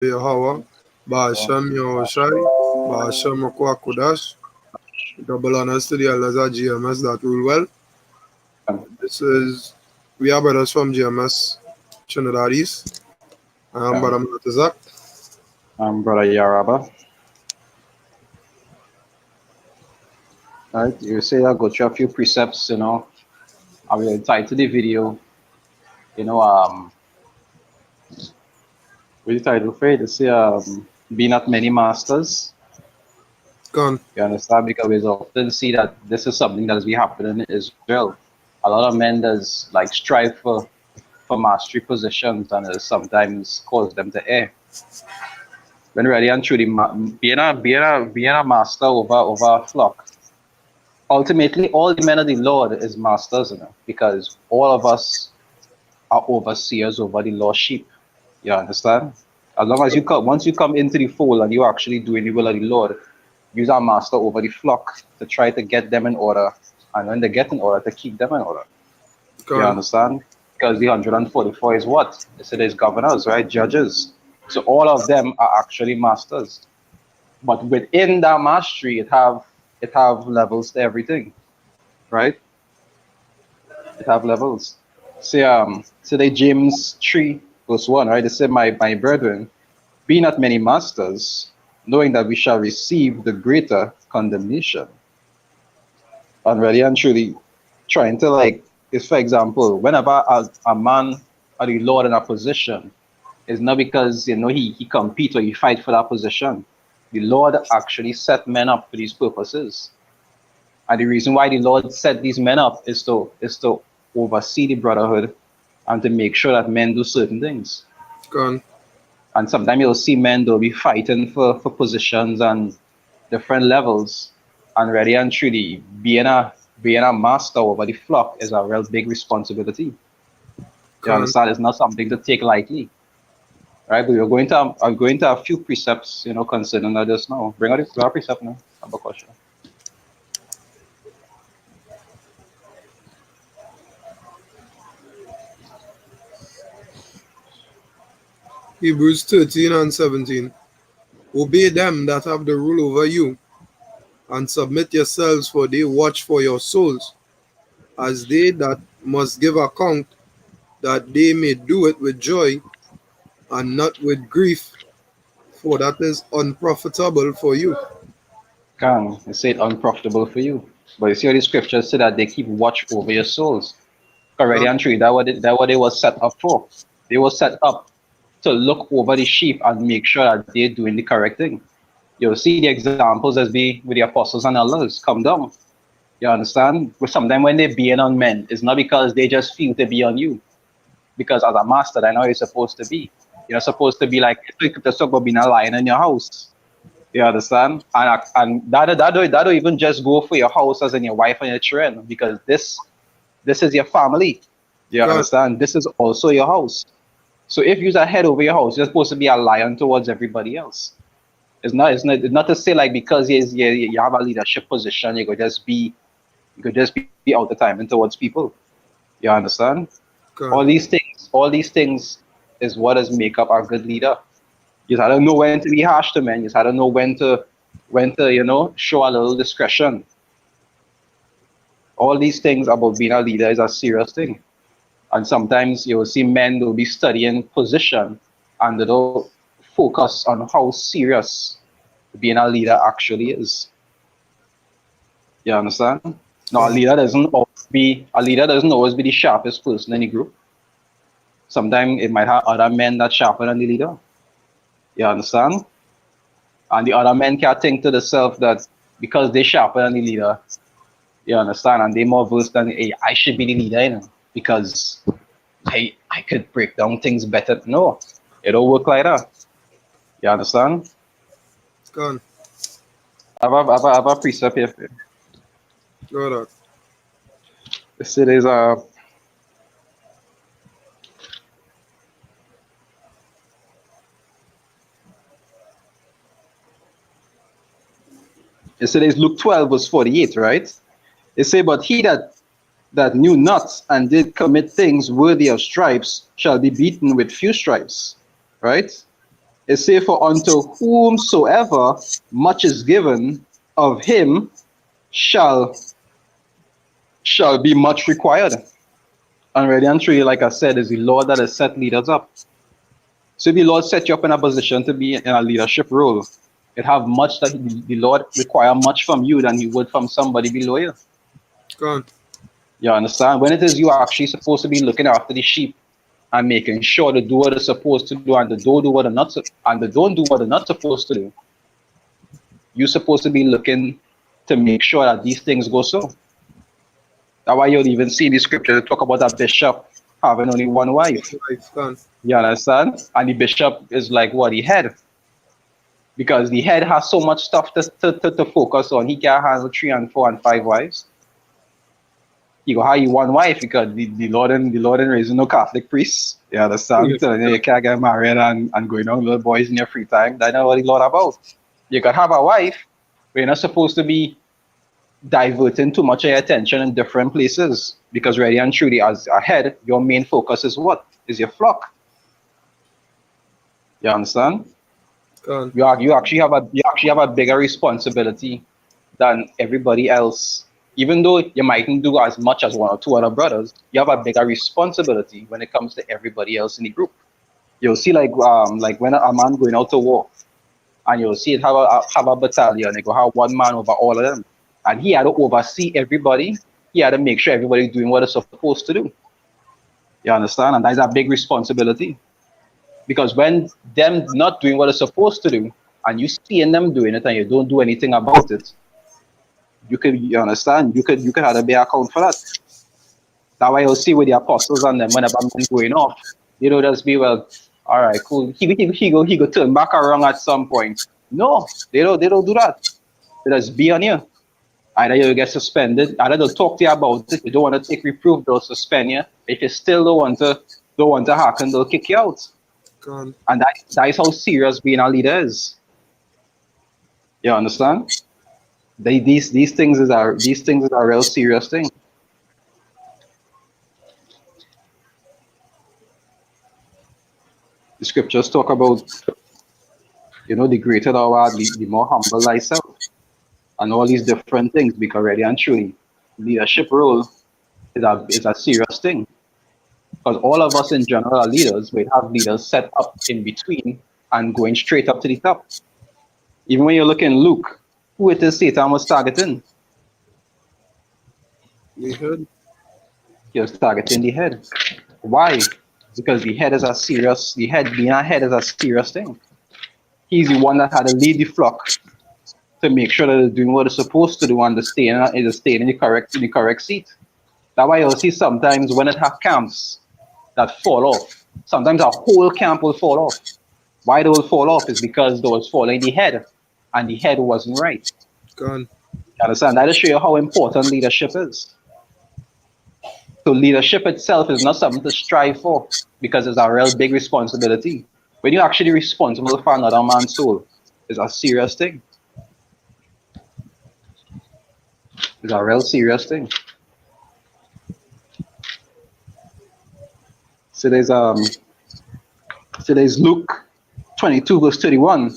Yahweh, Ba'ashem Yahushai, Ba'ashem Makwa Kodash. Double honors to the elders at GMS that rule well. We are brothers from GMS Trinidad East. I am Brother Matazak. I'm Brother Yaraba. Alright, you say I'll go through a few precepts, I will title the video, with the title for it, say, be not many masters. Gone. You understand? Because we often see that this is something that is be happening in Israel. A lot of men does like strive for mastery positions and it sometimes cause them to err. When really and truly being a master over a flock. Ultimately, all the men of the Lord is masters, because all of us are overseers over the lost sheep. You understand? As long as once you come into the fold and you're actually doing the will of the Lord, you're a master over the flock to try to get them in order, and when they get in order, to keep them in order. Gone. You understand? Because the 144 is what? It is governors, right? Judges. So all of them are actually masters. But within that mastery, it have levels to everything, right? It have levels. Say James 3 verse 1, right? It said, my brethren, be not many masters, knowing that we shall receive the greater condemnation. And really and truly trying to if for example, whenever a man or the Lord in a position, it's not because he compete or he fight for that position. The Lord actually set men up for these purposes. And the reason why the Lord set these men up is to oversee the brotherhood and to make sure that men do certain things. Gone. And sometimes you'll see men, they'll be fighting for positions and different levels. And really and truly, being a master over the flock is a real big responsibility. You understand? It's not something to take lightly. Right? But I'm going to a few precepts, concerning that just now. Bring out the precept now. I have a question. Hebrews 13 and 17. Obey them that have the rule over you, and submit yourselves, for they watch for your souls, as they that must give account, that they may do it with joy, and not with grief, for that is unprofitable for you. It said unprofitable for you. But you see how the scriptures say that they keep watch over your souls. Already and true, that what they were set up for. They were set up to look over the sheep and make sure that they're doing the correct thing. You'll see the examples as be with the apostles and elders come down. You understand? But sometimes when they're being on men, it's not because they just feel to be on you. Because as a master, I know you're supposed to be. You're supposed to be like, it's talk about being a lion in your house. You understand? And that don't even just go for your house as in your wife and your children, because this is your family. You understand? This is also your house. So if you're a head over your house, you're supposed to be a lion towards everybody else. It's not to say like because you have a leadership position, you could just be out the time and towards people. You understand? All these things is what does make up a good leader. You just don't know when to be harsh to men. You just don't know when to show a little discretion. All these things about being a leader is a serious thing. And sometimes you will see men will be studying position and they'll focus on how serious being a leader actually is. You understand? No, a leader doesn't always be the sharpest person in the group. Sometimes it might have other men that sharper than the leader. You understand? And the other men can think to themselves that because they sharper than the leader, you understand, and they more versed than, hey, I should be the leader, because I could break down things better. No, it don't work like that. You understand? It's gone. I have a precept here for you. Go ahead. This is it says Luke 12 verse 48, right? It says, but he that knew not and did commit things worthy of stripes shall be beaten with few stripes, right? It says, for unto whomsoever much is given, of him shall be much required. And really and truly, like I said, is the Lord that has set leaders up. So if the Lord set you up in a position to be in a leadership role, it have much that the Lord require much from you than he would from somebody below you. Gone. You understand? When it is you actually supposed to be looking after the sheep and making sure to do what they're supposed to do, and they don't do what they're not and they don't do what they're not supposed to do, you're supposed to be looking to make sure that these things go so. That's why you'll even see in the scripture talk about a bishop having only one wife. Life. Gone. You understand? And the bishop is like what, the head. Because the head has so much stuff to focus on. He can't handle 3 and 4 and 5 wives. He go hire one wife because the Lord and raising no Catholic priests. You understand? So you can't get married and going on with little boys in your free time. That's not what the Lord about. You can have a wife, but you're not supposed to be diverting too much of your attention in different places. Because really and truly, as a head, your main focus is what? Is your flock. You understand? Gone. You actually have a bigger responsibility than everybody else. Even though you mightn't do as much as 1 or 2 other brothers, you have a bigger responsibility when it comes to everybody else in the group. You'll see like when a man going out to war, and you'll see it have a battalion, they go have one man over all of them. And he had to oversee everybody. He had to make sure everybody's doing what they're supposed to do. You understand? And that's a big responsibility. Because when them not doing what they're supposed to do, and you seeing them doing it and you don't do anything about it, you understand? You could have to be account for that. That way you'll see with the apostles and them whenever men going off, you know, just be well, all right, cool. He go turn back around at some point. No, they don't do that. They just be on you. Either you get suspended, either they'll talk to you about it. You don't want to take reproof, they'll suspend you. If you still don't want to happen, they'll kick you out. Gone. And that is how serious being a leader is. You understand? These things is a real serious thing. The scriptures talk about, you know, the greater thou art, the more humble thyself, and all these different things. Because really and truly, leadership role is a serious thing. Because all of us in general are leaders. We have leaders set up in between and going straight up to the top. Even when you look in Luke, who it is Satan was targeting? The head. He was targeting the head. Why? Because the head being a head is a serious thing. He's the one that had to lead the flock to make sure that they're doing what they're supposed to do and they're staying in the correct seat. That's why you'll see sometimes when it have camps that fall off, sometimes a whole camp will fall off. Why they will fall off is because they was following the head and the head wasn't right. Gone. You understand? That'll show you how important leadership is. So leadership itself is not something to strive for because it's a real big responsibility. When you're actually responsible for another man's soul, it's a serious thing. It's a real serious thing. So there's Luke 22 verse 31.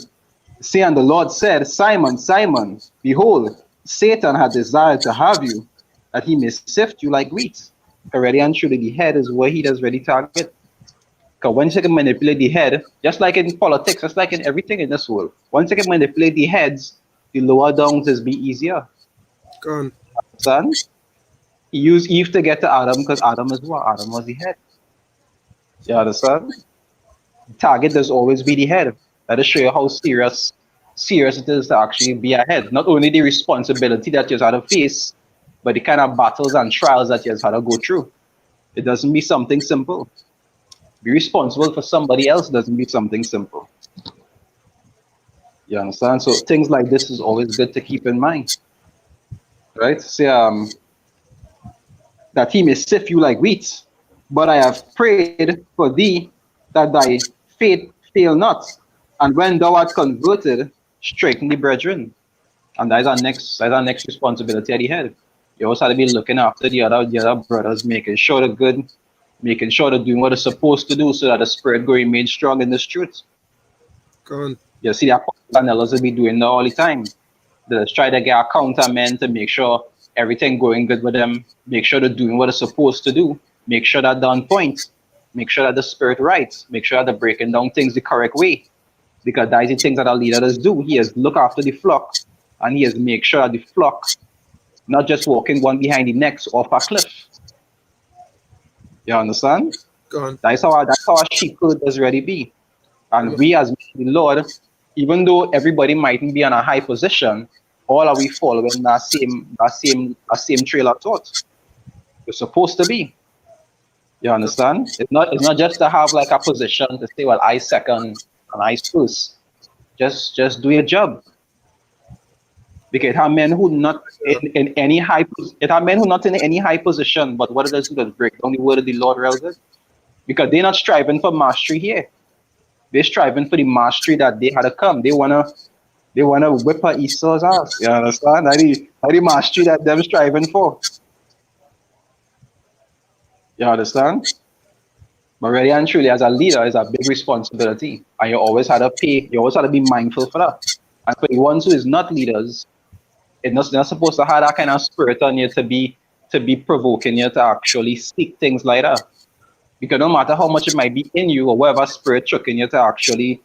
See, and the Lord said, Simon, Simon, behold, Satan had desired to have you, that he may sift you like wheat. Already and truly, the head is where he does really target. Because once you can manipulate the head, just like in politics, just like in everything in this world, once you can manipulate the heads, the lower downs is be easier. Gone. Son, he used Eve to get to Adam because Adam is what? Adam was the head. You understand? The target does always be the head. That will show you how serious it is to actually be a head. Not only the responsibility that you have to face, but the kind of battles and trials that you have to go through. It doesn't be something simple. Be responsible for somebody else doesn't be something simple. You understand? So things like this is always good to keep in mind. Right? Say, that he may sift you like wheat, but I have prayed for thee that thy faith fail not. And when thou art converted, strengthen the brethren. And that's our next responsibility at the head. You also have to be looking after the other brothers, making sure they're good, making sure they're doing what they're supposed to do so that the spirit will remain strong in this truth. Con. You see the apostles and elders will be doing that all the time. They just try to get a counterman to make sure everything going good with them, make sure they're doing what they're supposed to do, make sure that they're on point, make sure that the spirit right, make sure that they're breaking down things the correct way. Because that is the things that our leader does do. He is look after the flock and he is make sure that the flock not just walking one behind the next off a cliff. You understand? Con. That's how a sheep does really be. And we as the Lord, even though everybody mightn't be on a high position, all are we following that same trail of thought. We're supposed to be. You understand? It's not just to have like a position to say, well, I second and I first. Just do your job. Because it have men who not in any high it have men who not in any high position, but what it does is break down the word of the Lord real good. Because they're not striving for mastery here. They're striving for the mastery that they had to come. They wanna whip her Esau's ass. You understand? That the mastery that them striving for. You understand? But really and truly, as a leader, is a big responsibility. And you always had to be mindful for that. And for the ones who is not leaders, it's not supposed to have that kind of spirit on you to be provoking you to actually seek things like that. Because no matter how much it might be in you or whatever spirit tricking you to actually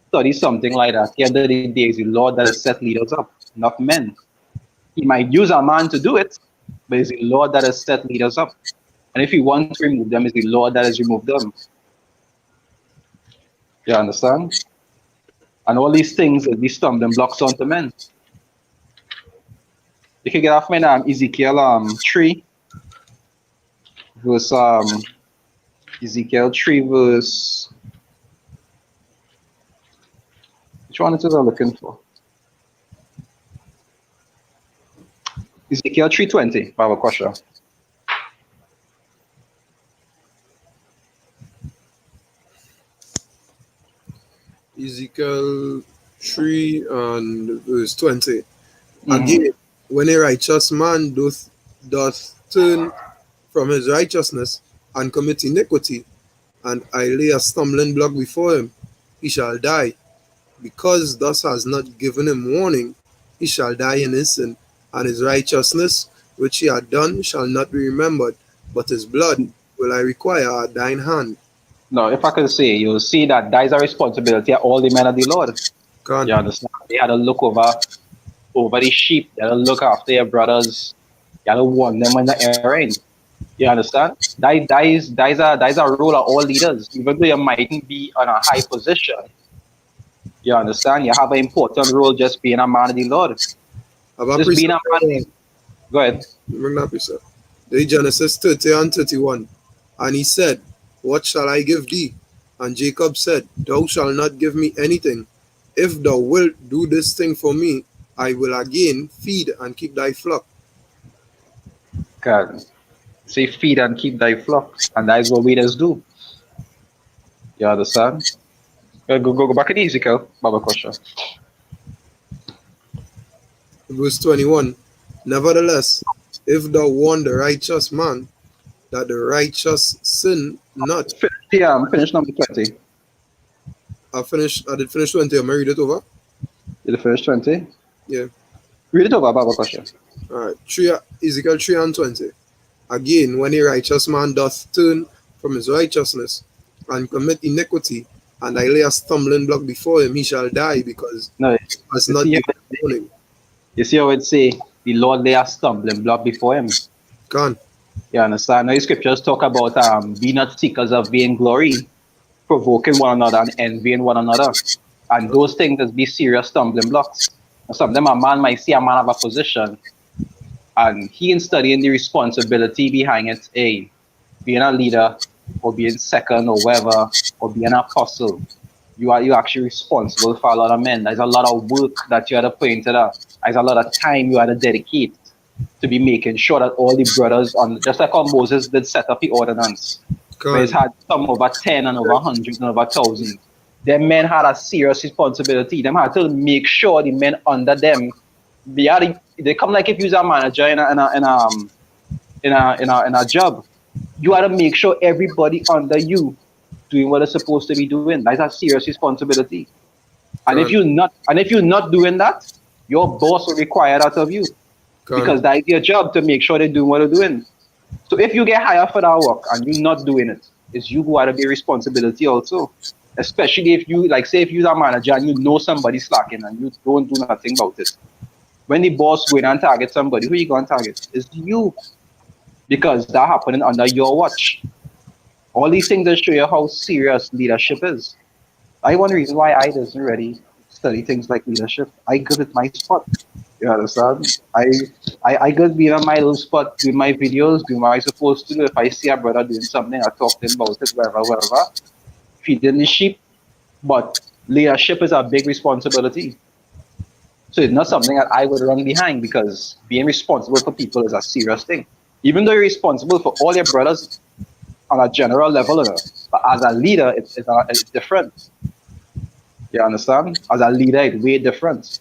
study something like that, at the end of the day, it's the Lord that has set leaders up, not men. He might use a man to do it, but it's the Lord that has set leaders up. And if he wants to remove them, it's the Lord that has removed them. You understand? And all these things will be stumbling blocks onto men. You can get off my Ezekiel 3 verse Ezekiel 3 verse, which one is it I'm looking for? Ezekiel 3:20, Baba Kosha. Ezekiel 3 and verse 20. Mm-hmm. Again, when a righteous man doth turn from his righteousness and commit iniquity, and I lay a stumbling block before him, he shall die. Because thus has not given him warning, he shall die in his sin, and his righteousness which he had done shall not be remembered, but his blood will I require at thine hand. Now, if I could say, you'll see that is a responsibility of all the men of the Lord. God, You understand? They had to look over the sheep. They had to look after their brothers. You had to warn them when the errand. You understand? That is a role of all leaders. Even though you mightn't be on a high position, you understand? You have an important role just being a man of the Lord. have a Just being precept a man. Go ahead. bring that precept. The Genesis 30 and 31. And he said, what shall I give thee? And Jacob said, thou shalt not give me anything. If thou wilt do this thing for me, I will again feed and keep thy flock. God. Say, feed and keep thy flock. And that is what leaders do. You understand? Go back in Ezekiel, Baba Kosha. Verse 21. Nevertheless, if thou warn the righteous man that the righteous sin not. Finish number 20. I did finish 20. I'm read it over. Did you finish 20? Yeah. Read it over, Baba Kosha. Alright. Ezekiel 3 and 20. Again, when a righteous man doth turn from his righteousness and commit iniquity, and I lay a stumbling block before him, he shall die, because No, he has you not see, given warning. you see how it say, the Lord lay a stumbling block before him. Gone. You understand? Now, the scriptures talk about be not seekers of vainglory, provoking one another and envying one another. And those things is be serious stumbling blocks. And some of them a man might see a man have a position, and he in studying the responsibility behind it, being a leader or being second or whatever, or being an apostle, you actually responsible for a lot of men. There's a lot of work that you had to put into that. There's a lot of time you had to dedicate to be making sure that all the brothers on, just like how Moses did set up the ordinance, where he's Gone. had some over 10 and over 100 and over 1,000. Them men had a serious responsibility. Them had to make sure the men under them, they come like if you're a manager in a job. You had to make sure everybody under you doing what they're supposed to be doing. That's a serious responsibility. Can, And if you're not doing that, your boss will require that of you can, because that is your job to make sure they're doing what they're doing. So if you get hired for that work and you're not doing it, it's you who are to be responsibility also. Especially if you like say if you're a manager and you know somebody slacking and you don't do nothing about it. When the boss go in and target somebody, who you going to target? It's you because that happening under your watch. All these things that show you how serious leadership is. I one reason why I doesn't really study things like leadership. I good at my spot. You understand? I good being on my little spot, doing my videos, doing what I supposed to do. If I see a brother doing something, I talk to him about it, whatever. Feeding the sheep. But leadership is a big responsibility. So it's not something that I would run behind because being responsible for people is a serious thing. Even though you're responsible for all your brothers on a general level, but as a leader, it's different. You understand? As a leader, it's way different.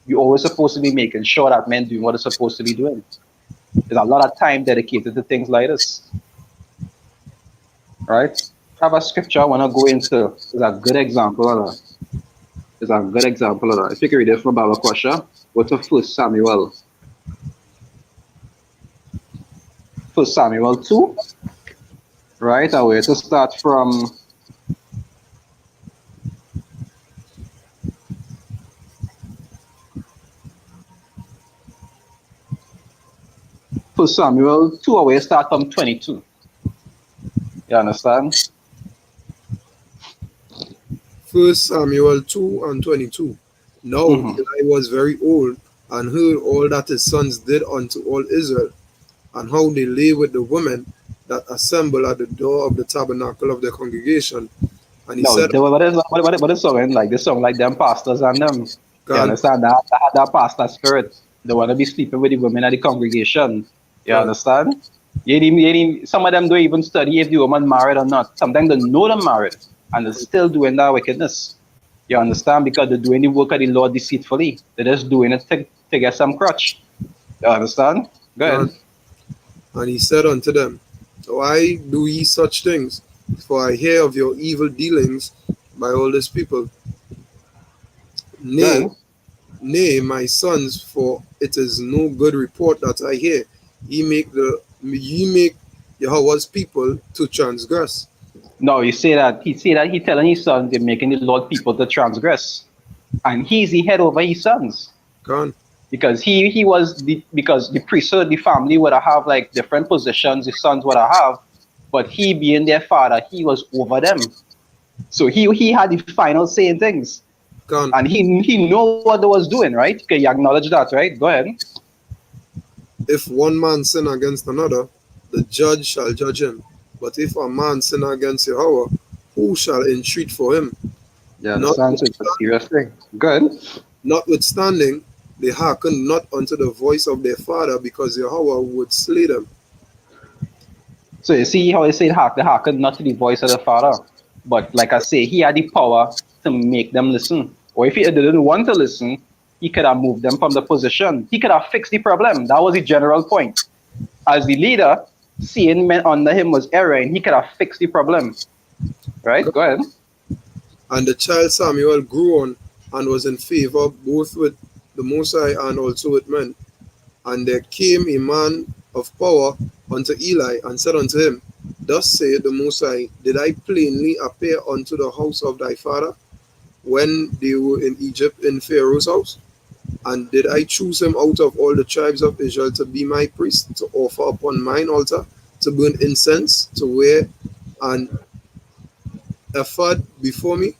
You're always supposed to be making sure that men doing what they're supposed to be doing. There's a lot of time dedicated to things like this. Right? I have a scripture I want to go into. It's a good example of that. It's a good example of that. If you can read it from Bible Question, go to First Samuel. First Samuel 2. Right? I way to start from First Samuel 2, away start from 22. You understand? First Samuel 2 and 22. Now Mm-hmm. Eli was very old, and heard all that his sons did unto all Israel, and how they lay with the women that assemble at the door of the tabernacle of the congregation. And he No, said, what is song like this song like them pastors and them. You Can, understand that pastor spirit. They want to be sleeping with the women at the congregation. You can, understand? Some of them don't even study if the woman married or not. Sometimes they know them married and they're still doing that wickedness. You understand? Because they're doing the work of the Lord deceitfully. They're just doing it to get some crutch. You understand? Go can. ahead. And he said unto them, Why do ye such things? For I hear of your evil dealings by all this people. Go Nay, ahead. nay, my sons, for it is no good report that I hear. Ye make Yahweh's people to transgress. No, he telling his sons they're making the Lord people to transgress. And he's the head over his sons. Can, Because he was because the priesthood, the family would have like different positions, the sons would have, but he being their father, he was over them. So he had the final say in things. can. And he know what they was doing, right? Okay, you acknowledge that, right? Go ahead. If one man sin against another, the judge shall judge him. But if a man sin against Yahweh, who shall entreat for him? You understand? So it's a Notwithstanding, serious thing. Good. notwithstanding, they hearkened not unto the voice of their father, because Yahweh would slay them. So you see how I say hearken not to the voice of the father. But like I say, he had the power to make them listen. Or if he didn't want to listen, he could have moved them from the position. He could have fixed the problem. That was the general point. As the leader, seeing men under him was erring, he could have fixed the problem. Right? Go ahead. And the child Samuel grew on and was in favor both with the Most High and also with men. And there came a man of power unto Eli and said unto him, Thus saith the Most High, Did I plainly appear unto the house of thy father when they were in Egypt in Pharaoh's house? And did I choose him out of all the tribes of Israel to be my priest, to offer upon mine altar, to burn incense, to wear an ephod before me?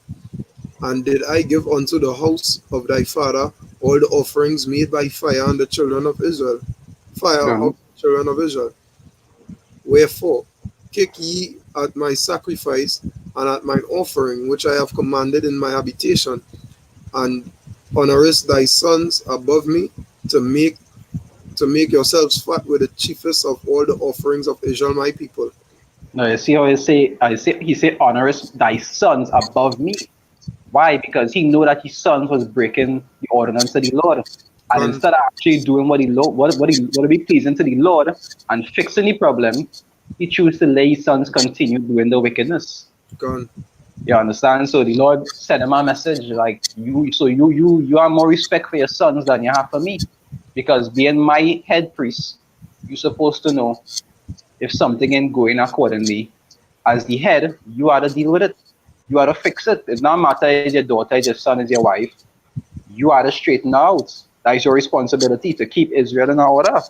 And did I give unto the house of thy father all the offerings made by fire on the children of Israel? Fire of Um, the children of Israel. Wherefore, kick ye at my sacrifice and at mine offering, which I have commanded in my habitation, and honorest thy sons above me, to make yourselves fat with the chiefest of all the offerings of Israel my people. no, you see how he say honorest thy sons above me. Why? Because he knew that his sons was breaking the ordinance of the Lord. And Con, instead of actually doing what would be pleasing to the Lord and fixing the problem, he chose to let his sons continue doing the wickedness. con. You understand? So the Lord sent him a message like you have more respect for your sons than you have for me. Because being my head priest, you're supposed to know if something ain't going accordingly. As the head, you ought to deal with it. You ought to fix it. It not matter if your daughter, is your son, is your wife. You ought to straighten out. That is your responsibility to keep Israel in order.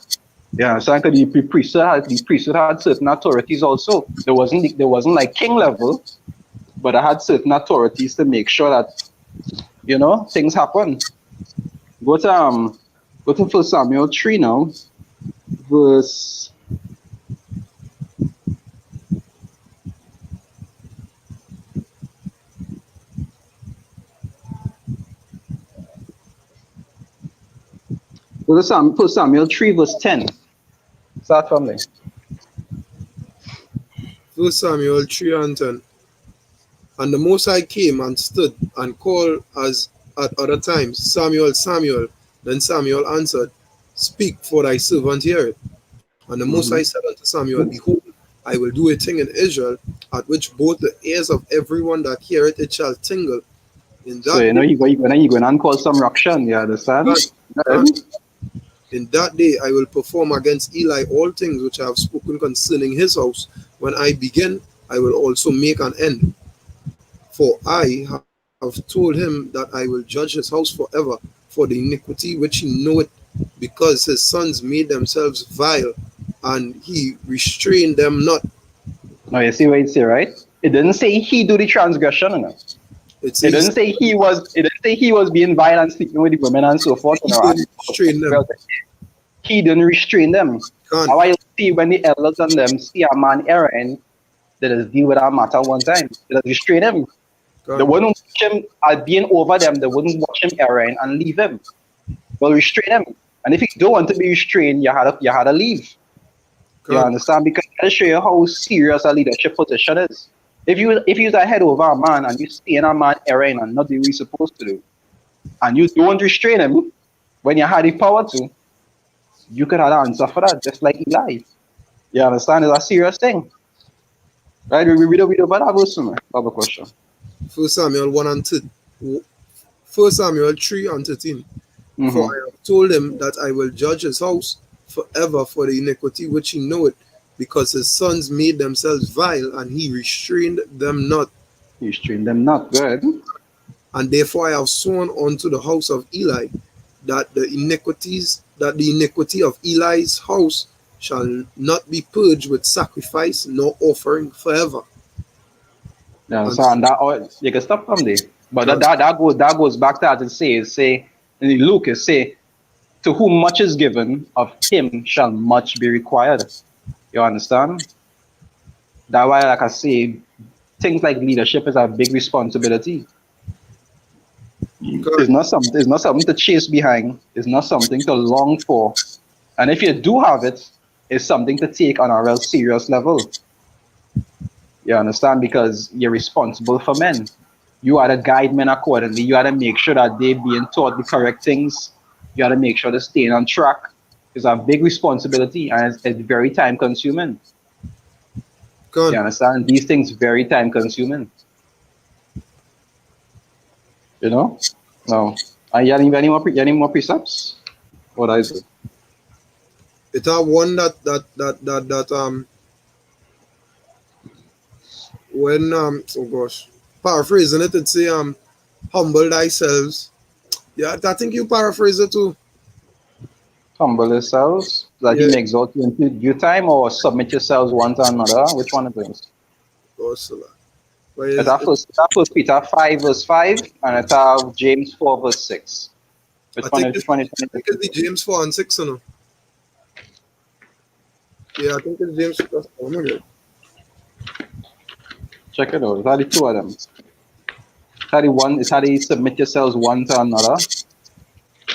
Yeah, so the priesthood had certain authorities also. There wasn't like king level, but I had certain authorities to make sure that things happen. Go to um go to First Samuel 3 now, verse First Samuel 3 verse 10. Start from there. First Samuel 3 and 10. And the Most High came and stood and called as at other times, Samuel, Samuel. Then Samuel answered, Speak, for thy servant heareth. And the Most High Hmm. said unto Samuel, Behold, I will do a thing in Israel, at which both the ears of everyone that heareth it shall tingle. In So that day, you going and call some ruction, you understand? God, God, Good. in that day I will perform against Eli all things which I have spoken concerning his house. When I begin, I will also make an end. For I have told him that I will judge his house forever for the iniquity which he knoweth, because his sons made themselves vile, and he restrained them not. Now you see what it say, right? It didn't say he do the transgression, It It says didn't say he was being violent, sleeping with the women and so forth, he didn't restrain them. He didn't restrain them. Can't, How I see when the elders and them see a man erring, they just deal with that matter one time. They just restrain him. They can't, wouldn't watch him being over them, they wouldn't watch him erring and leave him. They'll restrain him. And if you don't want to be restrained, you had to leave. You can't, understand? Because I'll show you how serious a leadership position is. If you're a head over a man and you see a man erring and not doing what you're supposed to do, and you don't restrain him when you had the power to, you could have an answer for that, just like Eli. You understand? It's a serious thing. Right? We read about that verse, man. Have a question. First Samuel 1 and 2. First Samuel 3 and 13. For Mm-hmm. I have told him that I will judge his house forever for the iniquity which he knoweth, because his sons made themselves vile, and he restrained them not. You restrain them not. Good. And therefore I have sworn unto the house of Eli that the iniquity of Eli's house shall not be purged with sacrifice nor offering forever. You And understand? That you can stop from there. But that, God, that, that goes back to that and say, in Luke, it say, to whom much is given, of him shall much be required. You understand? That's why, like I say, things like leadership is a big responsibility. God, It's not something to chase behind. It's not something to long for. And if you do have it, it's something to take on a real serious level. You understand? Because you're responsible for men. You are to guide men accordingly. You are to make sure that they're being taught the correct things. You are to make sure they're staying on track. It's a big responsibility and it's very time consuming. You God. understand? These things very time consuming. You know? No. And you any more precepts? What is it? It have one that when oh gosh, paraphrasing it, it say humble thyself. Yeah, I think you paraphrase it too. Humble yourselves, that he Yeah, may exalt you in due time, or submit yourselves one to another. Which one of those? gosh, but It's our first Peter 5 verse 5, and it's our James 4 verse 6. Which I one think is which it's one is I think it's the James 4 and 6, you know. Yeah, I think it's James 4. Oh my God. check it out. It's had the two of them. It's had the submit yourselves one to another.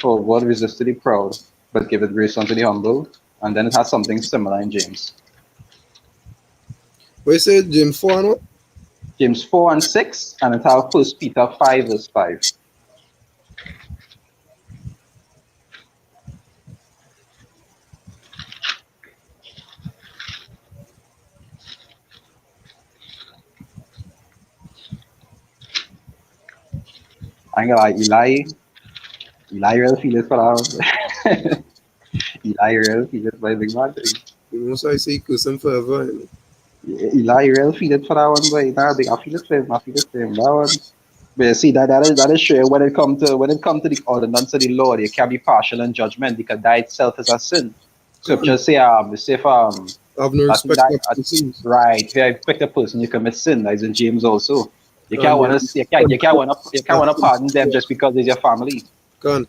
For God resist to the proud, but giveth grace unto the humble. And then it has something similar in James. What you say, James 4 and what? James 4 and 6, and it has first Peter 5 verse 5. I ain't gonna lie, Eli real feel it for that. Eli real feel it by big man thing. The most I say curse him forever. Eli real feel it for that one, but nah, big, I feel it for him. I feel it for him. That one. But you see that is true. When it come to the ordinance of the Lord, it can be partial in judgment because that itself is a sin. Come, Scriptures say the say have no I think respect that for persons. right. If you expect a person, you commit sin. That is in James also. You can't Can want then to you can't want to pardon them yeah. just because it's your family. Can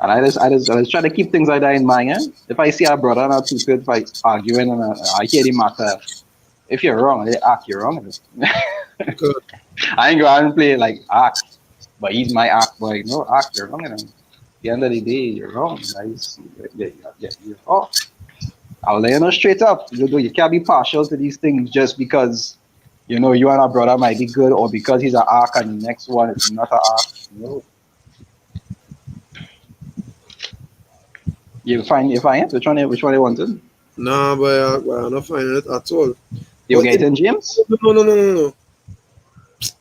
And I just try to keep things like that in mind. Eh? If I see a brother and a two kids like arguing and I hear the matter, if you're wrong, they act you're wrong. can I ain't go out and play like act, but he's my act boy. No act, you're wrong. At the end of the day, you're wrong. Guys. You're off. I'll lay you know straight up. You can't be partial to these things just because you and our brother might be good or because he's an arc and the next one is not an arc. No. You find it? Which one you wanted? nah, but I'm not finding it at all. You But get it in James? no.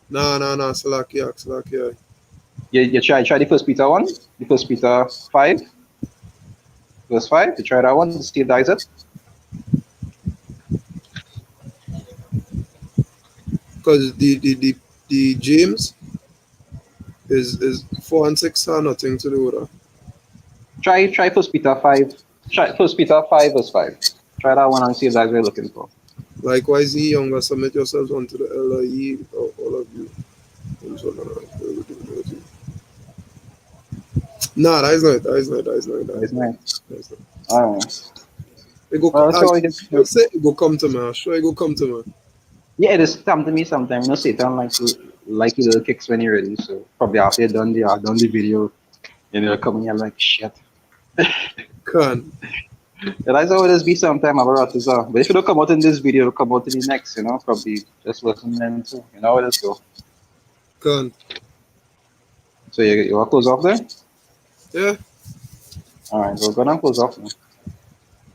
Nah. Salakia. You try the first Peter one, the first Peter 5, verse 5. You try that one to see if that is it. Because the James is 4 and 6 are nothing to do with that. Try first Peter 5. Try first Peter 5, verse 5. Try that one and see if that's what you're looking for. Likewise, ye younger, submit yourselves unto the elder, ye all of you. Nah, that is not it. That is nice. That is not it. Alright. It go, Well, that's I all you sure can. say it go come to me. I sure it go come to me. Yeah, it is come to me sometimes. Satan like little kicks when you're ready. So probably after you're done the video, come here like shit. Can. And that's how it is be sometime about it. But if you don't come out in this video, it'll come out in the next, probably just listen then too. You know how it is go. Can. So you want to close off there? Yeah. Alright, we're gonna close off now.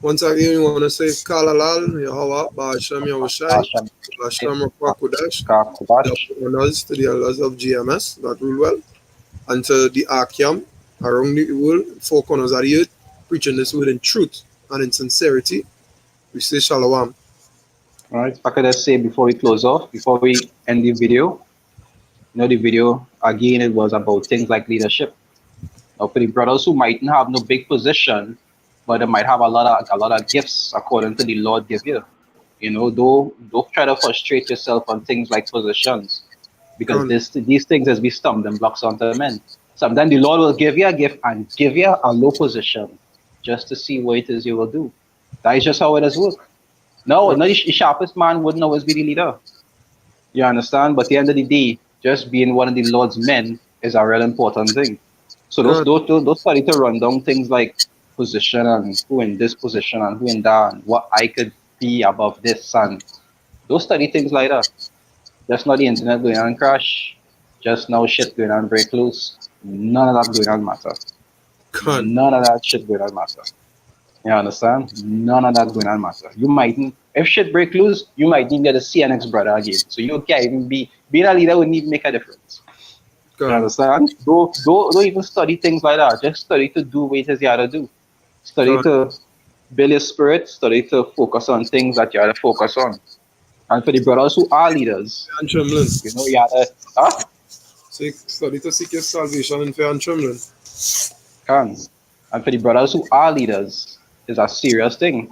Once again, you want to say Kalalal, Yahweh, Ba'ashem Yahushai, Hashem, Ba'ashem Rakwakudash, the Kudash. honors to the elders of GMS that rule well, and to the Akyam around the world, four corners of the earth, preaching this word in truth and in sincerity. We say Shalom. Alright, if I could just say before we close off, before we end the video, the video again it was about things like leadership. Now for the brothers who might not have no big position, but they might have a lot of gifts according to the Lord give you. Don't try to frustrate yourself on things like positions, because Can. these things has be stumbling blocks onto men. Sometimes the Lord will give you a gift and give you a low position just to see what it is you will do. That is just how it does work. No, Can. not the sharpest man wouldn't always be the leader. You understand? But at the end of the day, just being one of the Lord's men is a real important thing. So those Can. those those, those study to run down things like position and who in this position and who in that and what I could be above this and those study things like that. Just not the internet going on crash. Just no shit going on break loose. None of that going on matter. Can. None of that shit going on matter. You understand? None of that going on matter. You mightn't if shit break loose, you might need to see an ex brother again. So you can't even being a leader wouldn't even make a difference. You Can. understand? Don't even study things like that. Just study to do what it is you have to do. Study Can. to build your spirit, study to focus on things that you have to focus on. And for the brothers who are leaders, And trembling. you have to Study to seek your salvation in fear and trembling. can. And for the brothers who are leaders, it's a serious thing.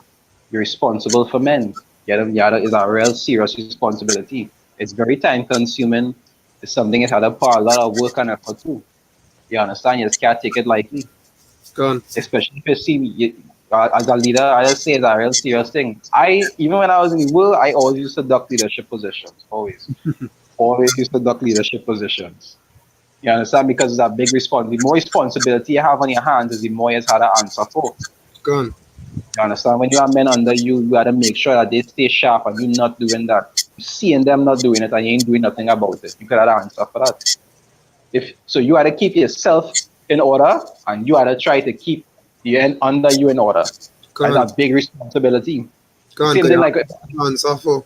You're responsible for men. Yada is a real serious responsibility. It's very time consuming. It's something that had a lot of work and effort too. You understand? You just can't take it lightly. Can. Especially if you see me as a leader, I just say it's a real serious thing. Even when I was in the world, I always used to duck leadership positions. Always used to duck leadership positions. You understand? Because it's a big responsibility. The more responsibility you have on your hands, is the more you have to answer for. Can. You understand? When you have men under you, you got to make sure that they stay sharp and you're not doing that. Seeing them not doing it and you ain't doing nothing about it. You got to answer for that. So you got to keep yourself in order and you got to try to keep the end under you in order. Can. That's a big responsibility. Can. Same thing like Answer for.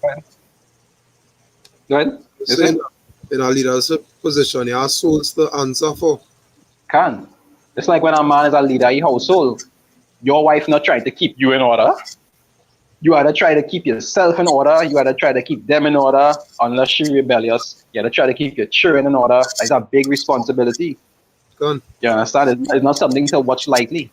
go ahead. You Is saying it? that? In a leadership position, you have souls to answer for. Can. It's like when a man is a leader in household, your wife not trying to keep you in order. You either try to keep yourself in order, you either try to keep them in order, unless she's rebellious. You either try to keep your children in order. That's a big responsibility. Gone. You understand? It's not something to watch lightly.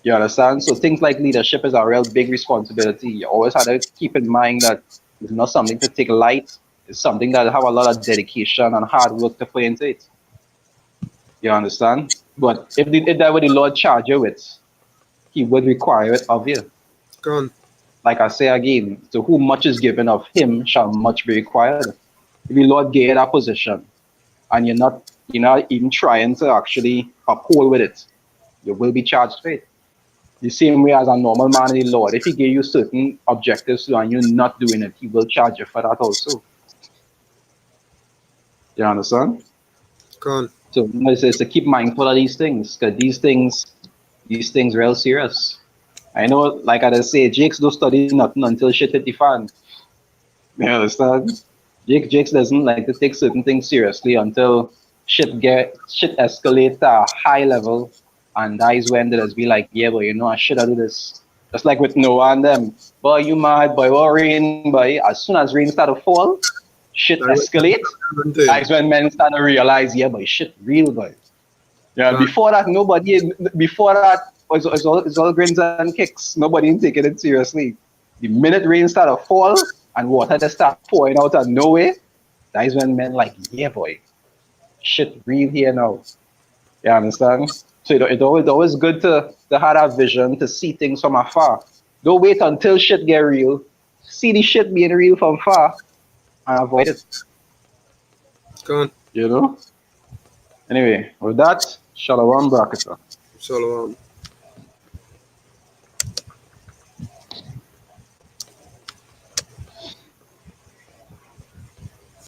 You understand? So things like leadership is a real big responsibility. You always have to keep in mind that it's not something to take light. It's something that have a lot of dedication and hard work to put into it. You understand? But if that were the Lord charge you with, He would require it of you. Gone. Like I say again, to whom much is given of him shall much be required. If the Lord gave you that position and you're not even trying to actually uphold with it, you will be charged with it. The same way as a normal man in the Lord, if he gave you certain objectives and you're not doing it, he will charge you for that also. You understand? Gone. So it says to keep mindful of these things, because these things real serious. I know, like I say, Jakes don't study nothing until shit hit the fan. You understand? Jakes doesn't like to take certain things seriously until shit escalate to a high level, and that is when there's be like, yeah, but I should have do this. Just like with Noah and them. Boy, you mad, boy, what rain, boy? As soon as rain start to fall, shit escalate. That is when men start to realize, yeah, boy, shit real, boy. Yeah, Gone. before that, it's all grins and kicks. Nobody ain't taking it seriously. The minute rain start to fall and water just start pouring out of nowhere, that is when men like, yeah, boy, shit real here now. You understand? So it's always good to have that vision, to see things from afar. Don't wait until shit get real. See the shit being real from far and avoid it. Gone. You know? Anyway, with that, Shalom Brakata. Shalom.